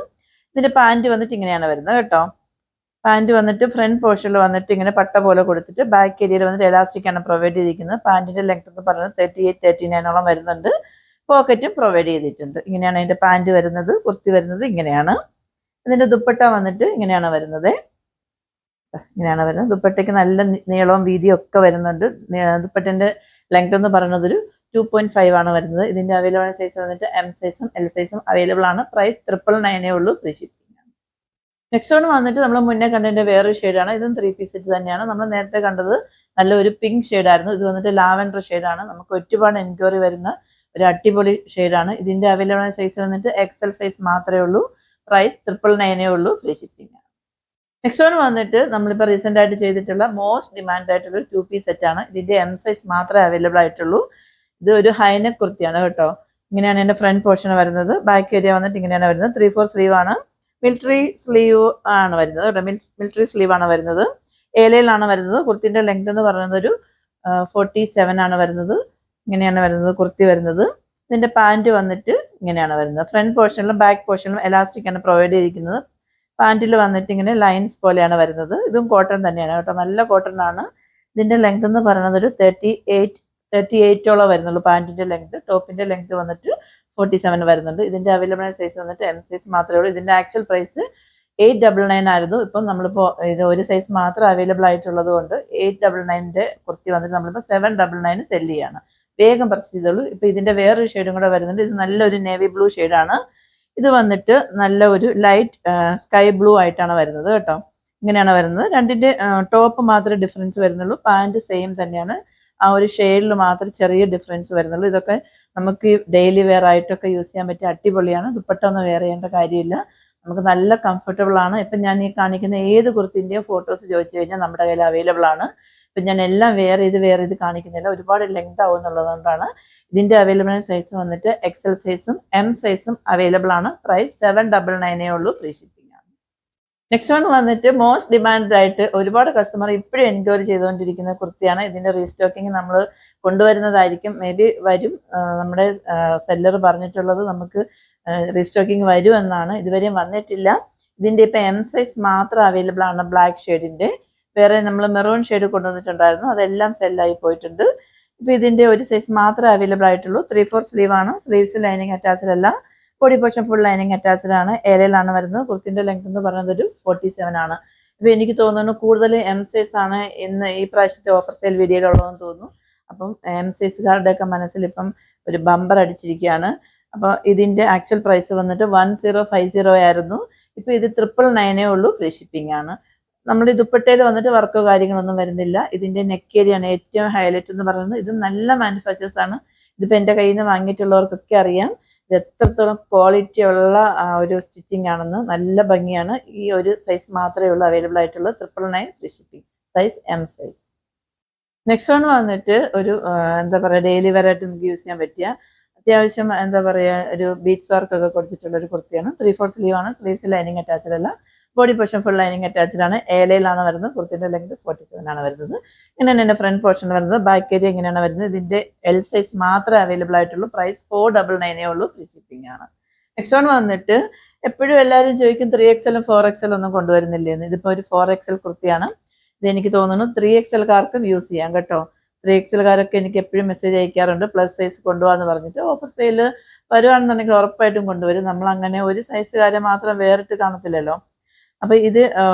Speaker 1: ഇതിന്റെ പാന്റ് വന്നിട്ട് ഇങ്ങനെയാണ് വരുന്നത് കേട്ടോ. പാന്റ് വന്നിട്ട് ഫ്രണ്ട് പോർഷനിൽ വന്നിട്ട് ഇങ്ങനെ പട്ട പോലെ കൊടുത്തിട്ട് ബാക്ക് ഏരിയയിൽ വന്നിട്ട് എലാസ്റ്റിക് ആണ് പ്രൊവൈഡ് ചെയ്തിരിക്കുന്നത്. പാന്റിന്റെ ലെങ്ത് എന്ന് പറയുന്നത് 38-39 വരുന്നുണ്ട്. പോക്കറ്റും പ്രൊവൈഡ് ചെയ്തിട്ടുണ്ട്. ഇങ്ങനെയാണ് അതിന്റെ പാന്റ് വരുന്നത്. കുർത്തി വരുന്നത് ഇങ്ങനെയാണ്. ഇതിന്റെ ദുപ്പട്ട വന്നിട്ട് ഇങ്ങനെയാണ് വരുന്നത്. ഇങ്ങനെയാണ് വരുന്നത്. ദുപ്പട്ടയ്ക്ക് നല്ല നീളവും വീതിയും ഒക്കെ വരുന്നുണ്ട്. ദുപ്പട്ടന്റെ ലെങ്ത് എന്ന് പറയുന്നത് ഒരു 2.5 ആണ് വരുന്നത്. ഇതിന്റെ അവൈലബിൾ സൈസ് വന്നിട്ട് എം സൈസും എൽ സൈസും അവൈലബിൾ ആണ്. പ്രൈസ് 999 ഉള്ളൂ. Free shipping. നെക്സ്റ്റ് വൺ വന്നിട്ട് നമ്മൾ മുന്നേ കണ്ടതിന്റെ വേറൊരു ഷെയ്ഡാണ്. ഇതും 3 പീസ് സെറ്റ് തന്നെയാണ്. നമ്മൾ നേരത്തെ കണ്ടത് നല്ലൊരു പിങ്ക് ഷെയ്ഡായിരുന്നു. ഇത് വന്നിട്ട് ലാവൻഡർ ഷെയ്ഡാണ്. നമുക്ക് ഒരുപാട് എൻക്വയറി വരുന്ന ഒരു അടിപൊളി ഷെയ്ഡാണ്. ഇതിന്റെ അവൈലബിൾ സൈസ് വന്നിട്ട് എക്സൽ സൈസ് മാത്രമേ ഉള്ളൂ. പ്രൈസ് 999 ഉള്ളൂ. Free shipping. നെക്സ്റ്റ് വൺ വന്നിട്ട് നമ്മളിപ്പോൾ റീസെന്റ് ആയിട്ട് ചെയ്തിട്ടുള്ള മോസ്റ്റ് ഡിമാൻഡ് ആയിട്ടുള്ള ഒരു 2 പീസ് സെറ്റ് ആണ്. ഇതിന്റെ എം സൈസ് മാത്രമേ അവൈലബിൾ ആയിട്ടുള്ളൂ. ഇത് ഒരു ഹൈനെക്ക് കുർത്തിയാണ് കേട്ടോ. ഇങ്ങനെയാണ് എൻ്റെ ഫ്രണ്ട് പോർഷൻ വരുന്നത്. ബാക്ക് ഏരിയ വന്നിട്ട് ഇങ്ങനെയാണ് വരുന്നത്. 3/4 സ്ലീവ് ആണ്. മിലിറ്ററി സ്ലീവ് ആണ് വരുന്നത് കേട്ടോ. മിലിറ്ററി സ്ലീവ് ആണ് വരുന്നത്. ഏലയിലാണ് വരുന്നത്. കുർത്തിന്റെ ലെങ്ത് എന്ന് പറയുന്നത് ഒരു 47 ആണ് വരുന്നത്. ഇങ്ങനെയാണ് വരുന്നത് കുർത്തി വരുന്നത്. ഇതിന്റെ പാന്റ് വന്നിട്ട് ഇങ്ങനെയാണ് വരുന്നത്. ഫ്രണ്ട് പോർഷനിലും ബാക്ക് പോർഷനിലും എലാസ്റ്റിക് ആണ് പ്രൊവൈഡ് ചെയ്തിരിക്കുന്നത്. പാന്റിൽ വന്നിട്ട് ഇങ്ങനെ ലൈൻസ് പോലെയാണ് വരുന്നത്. ഇതും കോട്ടൺ തന്നെയാണ് കേട്ടോ. നല്ല കോട്ടൺ ആണ്. ഇതിന്റെ ലെങ്ത് എന്ന് പറയുന്നത് ഒരു 38 വരുന്നുള്ളൂ പാന്റിന്റെ ലെങ്ത്. ടോപ്പിന്റെ ലെങ്ത് വന്നിട്ട് 47 വരുന്നുണ്ട്. ഇതിന്റെ അവൈലബിൾ സൈസ് വന്നിട്ട് എം സൈസ് മാത്രമേ ഉള്ളൂ. ഇതിന്റെ ആക്ച്വൽ പ്രൈസ് 899 ആയിരുന്നു. ഇപ്പം നമ്മളിപ്പോൾ ഇത് ഒരു സൈസ് മാത്രം അവൈലബിൾ ആയിട്ടുള്ളത് കൊണ്ട് 899 കുർത്തി വന്നിട്ട് നമ്മളിപ്പോൾ 799 സെല് ചെയ്യാണ്. വേഗം പർച്ചേസ് ചെയ്തോളൂ. ഇപ്പൊ ഇതിന്റെ വേറൊരു ഷെയ്ഡും കൂടെ വരുന്നുണ്ട്. ഇത് നല്ലൊരു നേവി ബ്ലൂ ഷെയ്ഡാണ്. ഇത് വന്നിട്ട് നല്ല ഒരു ലൈറ്റ് സ്കൈ ബ്ലൂ ആയിട്ടാണ് വരുന്നത് കേട്ടോ. ഇങ്ങനെയാണ് വരുന്നത്. രണ്ടിന്റെ ടോപ്പ് മാത്രമേ ഡിഫറൻസ് വരുന്നുള്ളൂ. പാന്റ് സെയിം തന്നെയാണ്. ആ ഒരു ഷെയ്ഡിൽ മാത്രമേ ചെറിയ ഡിഫറൻസ് വരുന്നുള്ളൂ. ഇതൊക്കെ നമുക്ക് ഡെയിലി വെയർ ആയിട്ടൊക്കെ യൂസ് ചെയ്യാൻ പറ്റിയ അടിപൊളിയാണ്. ദുപ്പട്ട ഒന്നും വെയർ ചെയ്യേണ്ട കാര്യമില്ല. നമുക്ക് നല്ല കംഫർട്ടബിൾ ആണ്. ഇപ്പം ഞാൻ ഈ കാണിക്കുന്ന ഏത് കുർത്തിൻ്റെയും ഫോട്ടോസ് ചോദിച്ചു കഴിഞ്ഞാൽ നമ്മുടെ കയ്യിൽ അവൈലബിൾ ആണ്. ഇപ്പം ഞാൻ എല്ലാം വെയർ ചെയ്ത് കാണിക്കുന്നില്ല. ഒരുപാട് ലെങ്ത് ആവും എന്നുള്ളതുകൊണ്ടാണ്. ഇതിന്റെ അവൈലബിൾ സൈസ് വന്നിട്ട് എക്സൽ സൈസും എം സൈസും അവൈലബിൾ ആണ്. പ്രൈസ് 799 ഉള്ളൂ. ഫ്രീ ഷിപ്പിംഗ് ആണ്. നെക്സ്റ്റ് വൺ വന്നിട്ട് മോസ്റ്റ് ഡിമാൻഡ് ആയിട്ട് ഒരുപാട് കസ്റ്റമർ ഇപ്പോഴും എൻക്വയറി ചെയ്തുകൊണ്ടിരിക്കുന്ന കുർത്തിയാണ്. ഇതിന്റെ റീസ്റ്റോക്കിംഗ് നമ്മൾ കൊണ്ടുവരുന്നതായിരിക്കും. മേ ബി വരും. നമ്മുടെ സെല്ലർ പറഞ്ഞിട്ടുള്ളത് നമുക്ക് റീസ്റ്റോക്കിംഗ് വരും എന്നാണ്. ഇതുവരെയും വന്നിട്ടില്ല. ഇതിന്റെ ഇപ്പൊ എം സൈസ് മാത്രം അവൈലബിൾ ആണ്. ബ്ലാക്ക് ഷെയ്ഡിന്റെ വേറെ നമ്മൾ മെറൂൺ ഷെയ്ഡ് കൊണ്ടുവന്നിട്ടുണ്ടായിരുന്നു. അതെല്ലാം സെല്ലായി പോയിട്ടുണ്ട്. ഇപ്പൊ ഇതിന്റെ ഒരു സൈസ് മാത്രമേ അവൈലബിൾ ആയിട്ടുള്ളൂ. 3/4 സ്ലീവ് ആണ്. സ്ലീവ്സ് ലൈനിങ് അറ്റാച്ച്ഡ് അല്ല. Body portion full lining attached ആണ്. ഏലയിലാണ് വരുന്നത്. കുർത്തിന്റെ ലെങ്ത് എന്ന് പറയുന്നത് ഒരു 47 ആണ്. ഇപ്പൊ എനിക്ക് തോന്നുന്നു കൂടുതൽ എം സൈസ് ആണ് ഇന്ന് ഈ പ്രാവശ്യത്തെ ഓഫർ സെയിൽ വീഡിയോയിലുള്ളതെന്ന് തോന്നുന്നു. അപ്പം എം സൈസുകാരുടെ ഒക്കെ മനസ്സിൽ ഇപ്പം ഒരു ബമ്പർ അടിച്ചിരിക്കുകയാണ്. അപ്പോൾ ഇതിന്റെ ആക്ച്വൽ പ്രൈസ് വന്നിട്ട് 1050 ആയിരുന്നു. ഇപ്പൊ ഇത് 999 ഉള്ളൂ. ഫ്രീ ഷിപ്പിംഗ് ആണ്. നമ്മൾ ഈ ദുപ്പട്ടയിൽ വന്നിട്ട് വർക്കോ കാര്യങ്ങളൊന്നും വരുന്നില്ല. ഇതിന്റെ നെക്ക് ഏരിയയാണ് ഏറ്റവും ഹൈലൈറ്റ് എന്ന് പറയുന്നത്. ഇത് നല്ല മാനുഫാക്ചേഴ്സ് ആണ്. ഇതിപ്പോ എന്റെ കയ്യിൽ നിന്ന് വാങ്ങിയിട്ടുള്ളവർക്കൊക്കെ അറിയാം ഇത് എത്രത്തോളം ക്വാളിറ്റി ഉള്ള ഒരു സ്റ്റിച്ചിങ് ആണെന്ന്. നല്ല ഭംഗിയാണ്. ഈ ഒരു സൈസ് മാത്രമേ ഉള്ളൂ അവൈലബിൾ ആയിട്ടുള്ളത്. 999 free shipping. Size M size. Next one വന്നിട്ട് ഒരു എന്താ പറയുക ഡെയിലി വെയർ ആയിട്ട് നമുക്ക് യൂസ് ചെയ്യാൻ പറ്റിയ അത്യാവശ്യം എന്താ പറയുക ഒരു ബീച്ച് വർക്ക് ഒക്കെ കൊടുത്തിട്ടുള്ള ഒരു കുർത്തിയാണ്. 3/4 സ്ലീവ് ആണ്. സ്ലീവ്സ് ലൈനിങ് അറ്റാച്ച്ഡ് അല്ല. Body portion full lining attached ആണ്. ഏലയിലാണ് വരുന്നത്. കുർത്തിന്റെ ലെങ്ത് 47 ആണ് വരുന്നത്. ഇങ്ങനെയാണ് എൻ്റെ ഫ്രണ്ട് പോർഷൻ വരുന്നത്. ബാക്ക് ഏരിയ ഇങ്ങനെയാണ് വരുന്നത്. ഇതിന്റെ എൽ സൈസ് മാത്രമേ അവൈലബിൾ ആയിട്ടുള്ളൂ. പ്രൈസ് 499 ഉള്ളൂ. ഫ്രീ ഷിപ്പിംഗ് ആണ്. നെക്സ്റ്റ് വൺ വന്നിട്ട് എപ്പോഴും എല്ലാവരും ചോദിക്കും 3XL 4XL ഒന്നും കൊണ്ടുവരുന്നില്ലേന്ന്. ഇതിപ്പോ ഒരു 4XL കുർത്തിയാണ്. ഇത് എനിക്ക് തോന്നുന്നു 3XLകാർക്കും യൂസ് ചെയ്യാം കേട്ടോ. 3XLകാരൊക്കെ എനിക്ക് എപ്പോഴും മെസ്സേജ് അയക്കാറുണ്ട് പ്ലസ് സൈസ് കൊണ്ടുപോകാന്ന് പറഞ്ഞിട്ട്. ഓഫർ സെയിൽ വരുവാണെന്നുണ്ടെങ്കിൽ ഉറപ്പായിട്ടും കൊണ്ടുവരും. നമ്മൾ അങ്ങനെ ഒരു സൈസുകാരെ മാത്രം വേറിട്ട് കാണത്തില്ലല്ലോ. അപ്പൊ ഇത്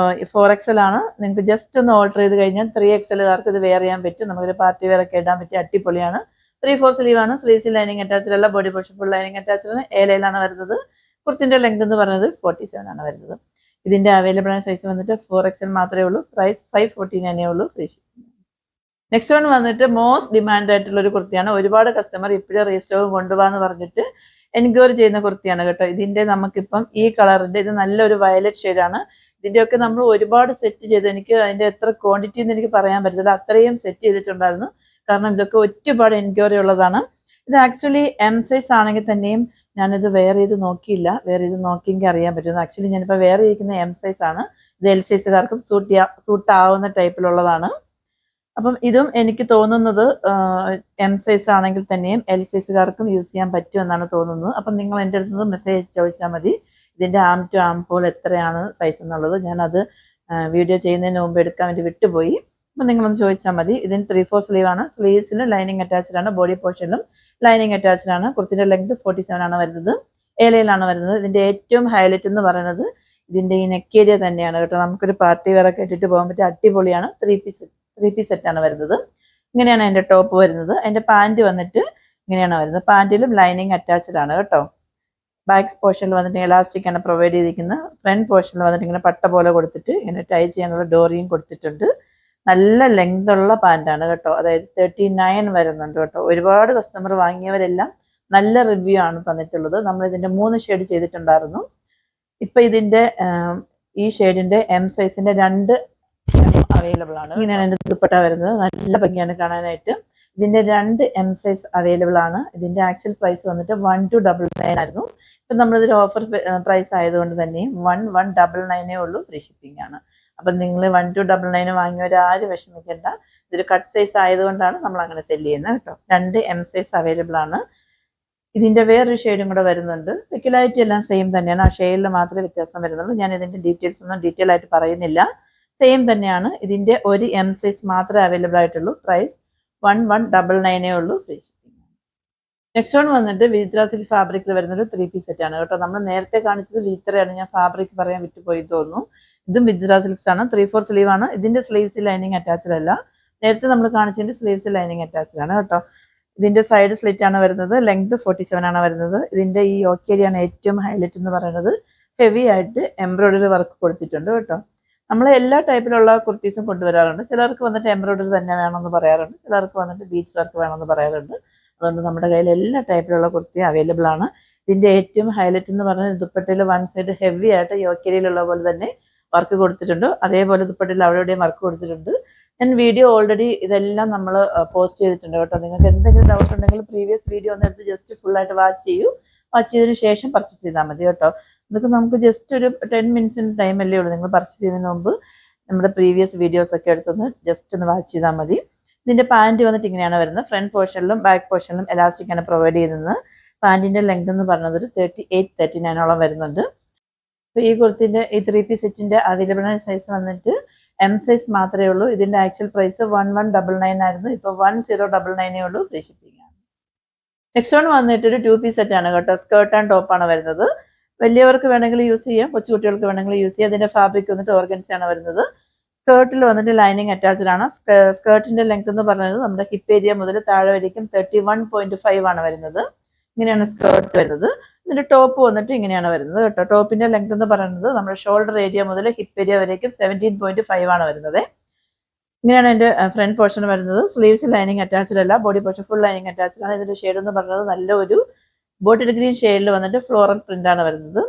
Speaker 1: 4XL ആണ്. നിങ്ങൾക്ക് ജസ്റ്റ് ഒന്ന് ഓർഡർ ചെയ്ത് കഴിഞ്ഞാൽ 3XLകാർക്ക് ഇത് വെയർ ചെയ്യാൻ പറ്റും. നമുക്കൊരു പാർട്ടി വെയർ ഒക്കെ ഇടാൻ പറ്റിയ അടിപൊളിയാണ്. 3/4 സ്ലീവ് ആണ്. സ്ലീവ്സ് ലൈനിങ് അറ്റാച്ച്ഡ് അല്ല. Body portion full lining attached ആണ്. ഏലയിലാണ് വരുന്നത്. കുർത്തിന്റെ ലെങ്ത് എന്ന് പറയുന്നത് 47 ആണ് വരുന്നത്. ഇതിന്റെ അവൈലബിൾ സൈസ് വന്നിട്ട് 4XL മാത്രമേ ഉള്ളൂ. പ്രൈസ് 549 ഉള്ളൂ. Free shipping. നെക്സ്റ്റ് വൺ വന്നിട്ട് മോസ്റ്റ് ഡിമാൻഡ് ആയിട്ടുള്ള ഒരു കുർത്തിയാണ്. ഒരുപാട് കസ്റ്റമർ ഇപ്പോഴും റീസ്റ്റോക്ക് കൊണ്ടുപോകാന്ന് പറഞ്ഞിട്ട് എൻക്വയറി ചെയ്യുന്ന കുർത്തിയാണ് കേട്ടോ. ഇതിന്റെ നമുക്കിപ്പം ഈ കളറിന്റെ ഇത് നല്ലൊരു വയലറ്റ് ഷെയ്ഡാണ്. ഇതിൻ്റെയൊക്കെ നമ്മൾ ഒരുപാട് സെറ്റ് ചെയ്ത്, എനിക്ക് അതിൻ്റെ എത്ര ക്വാണ്ടിറ്റി എന്ന് എനിക്ക് പറയാൻ പറ്റത്തില്ല, അത്രയും സെറ്റ് ചെയ്തിട്ടുണ്ടായിരുന്നു. കാരണം ഇതൊക്കെ ഒരുപാട് എൻക്വയറി ഉള്ളതാണ്. ഇത് ആക്ച്വലി എം സൈസ് ആണെങ്കിൽ തന്നെയും ഞാനിത് വെയർ ചെയ്ത് നോക്കിയില്ല. വെയർ ചെയ്ത് നോക്കിയെങ്കിൽ അറിയാൻ പറ്റും. ആക്ച്വലി ഞാനിപ്പോൾ വെയർ ചെയ്തിരിക്കുന്ന എം സൈസ് ആണ്. ഇത് എൽ സൈസുകാർക്കും സൂട്ട് ആവുന്ന ടൈപ്പിലുള്ളതാണ്. അപ്പം ഇതും എനിക്ക് തോന്നുന്നത് എം സൈസ് ആണെങ്കിൽ തന്നെയും എൽ സൈസുകാർക്കും യൂസ് ചെയ്യാൻ പറ്റുമെന്നാണ് തോന്നുന്നത്. അപ്പം നിങ്ങൾ എൻ്റെ അടുത്ത് നിന്ന് മെസ്സേജ് ചോദിച്ചാൽ മതി ഇതിൻ്റെ ആം ടു ആം ഹോൾ എത്രയാണ് സൈസ് എന്നുള്ളത്. ഞാനത് വീഡിയോ ചെയ്യുന്നതിന് മുമ്പ് എടുക്കാൻ വേണ്ടി വിട്ടുപോയി. അപ്പം നിങ്ങളൊന്ന് ചോദിച്ചാൽ മതി. ഇതിന് 3/4 സ്ലീവ് ആണ്. സ്ലീവ്സിലും ലൈനിങ് അറ്റാച്ച്ഡ് ആണ്. ബോഡി പോർഷനിലും ലൈനിങ് അറ്റാച്ച്ഡ് ആണ്. കുർത്തിൻ്റെ ലെങ്ത് 47 ആണ് വരുന്നത്. ഏലയിലാണ് വരുന്നത്. ഇതിൻ്റെ ഏറ്റവും ഹൈലൈറ്റ് എന്ന് പറയുന്നത് ഇതിൻ്റെ ഈ നെക്ക് ഏരിയ തന്നെയാണ് കേട്ടോ. നമുക്കൊരു പാർട്ടി വെയർ ഒക്കെ ഇട്ടിട്ട് പോകാൻ പറ്റിയ അടിപൊളിയാണ്. 3 പീസ് സെറ്റാണ് വരുന്നത്. ഇങ്ങനെയാണ് അതിൻ്റെ ടോപ്പ് വരുന്നത്. അതിൻ്റെ പാൻറ് വന്നിട്ട് ഇങ്ങനെയാണ് വരുന്നത്. പാൻറ്റിലും ലൈനിങ് അറ്റാച്ച്ഡ് ആണ് കേട്ടോ. ബാക്ക് പോർഷനിൽ വന്നിട്ട് എലാസ്റ്റിക് ആണ് പ്രൊവൈഡ് ചെയ്തിരിക്കുന്നത്. ഫ്രണ്ട് പോർഷനിൽ വന്നിട്ട് ഇങ്ങനെ പട്ട പോലെ കൊടുത്തിട്ട് ഇങ്ങനെ ടൈ ചെയ്യാനുള്ള ഡോറിയും കൊടുത്തിട്ടുണ്ട്. നല്ല ലെങ്ത് ഉള്ള പാൻറ്റാണ് കേട്ടോ. അതായത് 39 വരുന്നുണ്ട് കേട്ടോ. ഒരുപാട് കസ്റ്റമർ വാങ്ങിയവരെല്ലാം നല്ല റിവ്യൂ ആണ് തന്നിട്ടുള്ളത്. നമ്മൾ ഇതിൻ്റെ 3 ഷെയ്ഡ് ചെയ്തിട്ടുണ്ടായിരുന്നു. ഇപ്പം ഇതിൻ്റെ ഈ ഷെയ്ഡിൻ്റെ എം സൈസിൻ്റെ 2 അവൈലബിൾ ആണ്. ഇങ്ങനെയാണ് എൻ്റെ ദുപ്പട്ട വരുന്നത്. നല്ല ഭംഗിയാണ് കാണാനായിട്ട്. ഇതിൻ്റെ 2 എം സൈസ് അവൈലബിൾ ആണ്. ഇതിൻ്റെ ആക്ച്വൽ പ്രൈസ് വന്നിട്ട് 1299 ആയിരുന്നു. ഇപ്പം നമ്മളിതൊരു ഓഫർ പ്രൈസ് ആയതുകൊണ്ട് തന്നെ 1199 ഉള്ളൂ. ഫ്രീ ഷിപ്പിംഗ് ആണ്. അപ്പം നിങ്ങൾ 1299 വാങ്ങിയവരാരും വിഷമിക്കേണ്ട. ഇതൊരു കട്ട് സൈസ് ആയതുകൊണ്ടാണ് നമ്മൾ അങ്ങനെ സെല്ല് ചെയ്യുന്നത് കേട്ടോ. 2 എം സൈസ് അവൈലബിൾ ആണ്. ഇതിൻ്റെ വേറൊരു ഷെയ്ഡും കൂടെ വരുന്നുണ്ട്. സ്പെക്കുലാരിറ്റി എല്ലാം സെയിം തന്നെയാണ്. ആ ഷെയ്ഡിൽ മാത്രമേ വ്യത്യാസം വരുന്നുള്ളൂ. ഞാൻ ഇതിൻ്റെ ഡീറ്റെയിൽസ് ഒന്നും ഡീറ്റെയിൽ ആയിട്ട് പറയുന്നില്ല. സെയിം തന്നെയാണ്. ഇതിൻ്റെ ഒരു എം സൈസ് മാത്രമേ അവൈലബിൾ ആയിട്ടുള്ളൂ. പ്രൈസ് 1199 ഉള്ളൂ. Free shipping. നെക്സ്റ്റ് വൺ വന്നിട്ട് വിത്ര സിൽക്ക് ഫാബ്രിക്കിൽ വരുന്നത് 3 പീസ് സെറ്റ് ആണ് കേട്ടോ. നമ്മൾ നേരത്തെ കാണിച്ചത് വിത്രയാണ്. ഞാൻ ഫാബ്രിക് പറയാൻ വിട്ടുപോയി തോന്നുന്നു. ഇതും വിത്ര സിൽക്സ് ആണ്. 3/4 സ്ലീവ് ആണ്. ഇതിൻ്റെ സ്ലീവ്സ് ലൈനിങ് അറ്റാച്ച്ഡ് അല്ല. നേരത്തെ നമ്മൾ കാണിച്ചതിൻ്റെ സ്ലീവ്സ് ലൈനിങ് അറ്റാച്ച്ഡ് ആണ് കേട്ടോ. ഇതിൻ്റെ സൈഡ് സ്ലിറ്റ് ആണ് വരുന്നത്. ലെങ്ത് 47 ആണ് വരുന്നത്. ഇതിൻ്റെ ഈ യോക്കേരിയാണ് ഏറ്റവും ഹൈലൈറ്റ് എന്ന് പറയുന്നത്. ഹെവി ആയിട്ട് എംബ്രോയിഡറി വർക്ക് കൊടുത്തിട്ടുണ്ട് കേട്ടോ. നമ്മൾ എല്ലാ ടൈപ്പിലുള്ള കുർത്തീസും കൊണ്ടുവരാറുണ്ട്. ചിലർക്ക് വന്നിട്ട് എംബ്രോയിഡറി തന്നെ വേണമെന്ന് പറയാറുണ്ട്. ചിലർക്ക് വന്നിട്ട് ബീഡ്സ് വർക്ക് വേണമെന്ന് പറയാറുണ്ട്. അതുകൊണ്ട് നമ്മുടെ കയ്യിൽ എല്ലാ ടൈപ്പിലുള്ള കുർത്തി അവൈലബിൾ ആണ്. ഇതിൻ്റെ ഏറ്റവും ഹൈലൈറ്റ് എന്ന് പറയുന്നത് ദുപ്പട്ടയിൽ വൺ സൈഡ് ഹെവി ആയിട്ട് യോക്കേരിയിലുള്ള പോലെ തന്നെ വർക്ക് കൊടുത്തിട്ടുണ്ട്. അതേപോലെ ദുപ്പട്ടയിൽ അവിടെയും വർക്ക് കൊടുത്തിട്ടുണ്ട്. ഞാൻ വീഡിയോ ഓൾറെഡി ഇതെല്ലാം നമ്മൾ പോസ്റ്റ് ചെയ്തിട്ടുണ്ട് കേട്ടോ. നിങ്ങൾക്ക് എന്തെങ്കിലും ഡൗട്ട് ഉണ്ടെങ്കിൽ പ്രീവിയസ് വീഡിയോ ഒന്ന് എടുത്ത് ജസ്റ്റ് ഫുള്ളായിട്ട് വാച്ച് ചെയ്യൂ. വാച്ച് ചെയ്തതിന് ശേഷം പർച്ചേസ് ചെയ്താൽ മതി കേട്ടോ. ഇതൊക്കെ നമുക്ക് ജസ്റ്റ് ഒരു 10 മിനിറ്റ്സിന് ടൈം അല്ലേ ഉള്ളൂ. നിങ്ങൾ പർച്ചേസ് ചെയ്യുന്നതിന് മുമ്പ് നമ്മുടെ പ്രീവിയസ് വീഡിയോസ് ഒക്കെ എടുത്തൊന്ന് ജസ്റ്റ് ഒന്ന് വാച്ച് ചെയ്താൽ മതി. ഇതിൻ്റെ പാൻറ് വന്നിട്ട് ഇങ്ങനെയാണ് വരുന്നത്. ഫ്രണ്ട് പോർഷനിലും ബാക്ക് പോർഷനിലും എലാസ്റ്റിക് ആണ് പ്രൊവൈഡ് ചെയ്യുന്നത്. പാൻറ്റിൻ്റെ ലെങ്ത് എന്ന് പറയുന്നത് ഒരു 38-39 വരുന്നുണ്ട്. അപ്പോൾ ഈ കുർത്തിൻ്റെ ഈ 3 പീസ് സെറ്റിൻ്റെ അവൈലബിൾ സൈസ് വന്നിട്ട് എം സൈസ് മാത്രമേ ഉള്ളൂ. ഇതിൻ്റെ ആക്ച്വൽ പ്രൈസ് 1199 ആയിരുന്നു. ഇപ്പോൾ 1099 ഉള്ളൂ. ഫ്രീ ഷിപ്പിംഗ് ആണ്. നെക്സ്റ്റ് വൺ വന്നിട്ട് ഒരു 2 പീസ് സെറ്റ് ആണ് കേട്ടോ. സ്കേർട്ട് ആൻഡ് ടോപ്പാണ് വരുന്നത്. വലിയവർക്ക് വേണമെങ്കിൽ യൂസ് ചെയ്യാം, കൊച്ചുകുട്ടികൾക്ക് വേണമെങ്കിൽ യൂസ് ചെയ്യാം. അതിൻ്റെ ഫാബ്രിക് വന്നിട്ട് ഓർഗൻസ ആണ് വരുന്നത്. സ്കേർട്ടിൽ വന്നിട്ട് ലൈനിങ് അറ്റാച്ച്ഡ് ആണ്. സ്കേർട്ടിൻ്റെ ലെങ്ത് എന്ന് പറയുന്നത് നമ്മുടെ ഹിപ്പ് ഏരിയ മുതൽ താഴെ വരയ്ക്കും 31.5 ആണ് വരുന്നത്. ഇങ്ങനെയാണ് സ്കേർട്ട് വരുന്നത്. ഇതിൻ്റെ ടോപ്പ് വന്നിട്ട് ഇങ്ങനെയാണ് വരുന്നത് കേട്ടോ. ടോപ്പിൻ്റെ ലെങ്ത് എന്ന് പറയുന്നത് നമ്മുടെ ഷോൾഡർ ഏരിയ മുതൽ ഹിപ്പ് ഏരിയ വരയ്ക്കും 17.5 ആണ് വരുന്നത്. ഇങ്ങനെയാണ് എൻ്റെ ഫ്രണ്ട് പോർഷൻ വരുന്നത്. സ്ലീവ്സ് ലൈനിങ് അറ്റാച്ച്ഡ് അല്ല. Body portion full lining attached ആണ്. ഇതിൻ്റെ ഷെയ്ഡ് എന്ന് പറയുന്നത് നല്ലൊരു ബോട്ടിൽ ഗ്രീൻ ഷെയ്ഡിൽ വന്നിട്ട് ഫ്ലോറൽ പ്രിന്റ് ആണ് വരുന്നത്.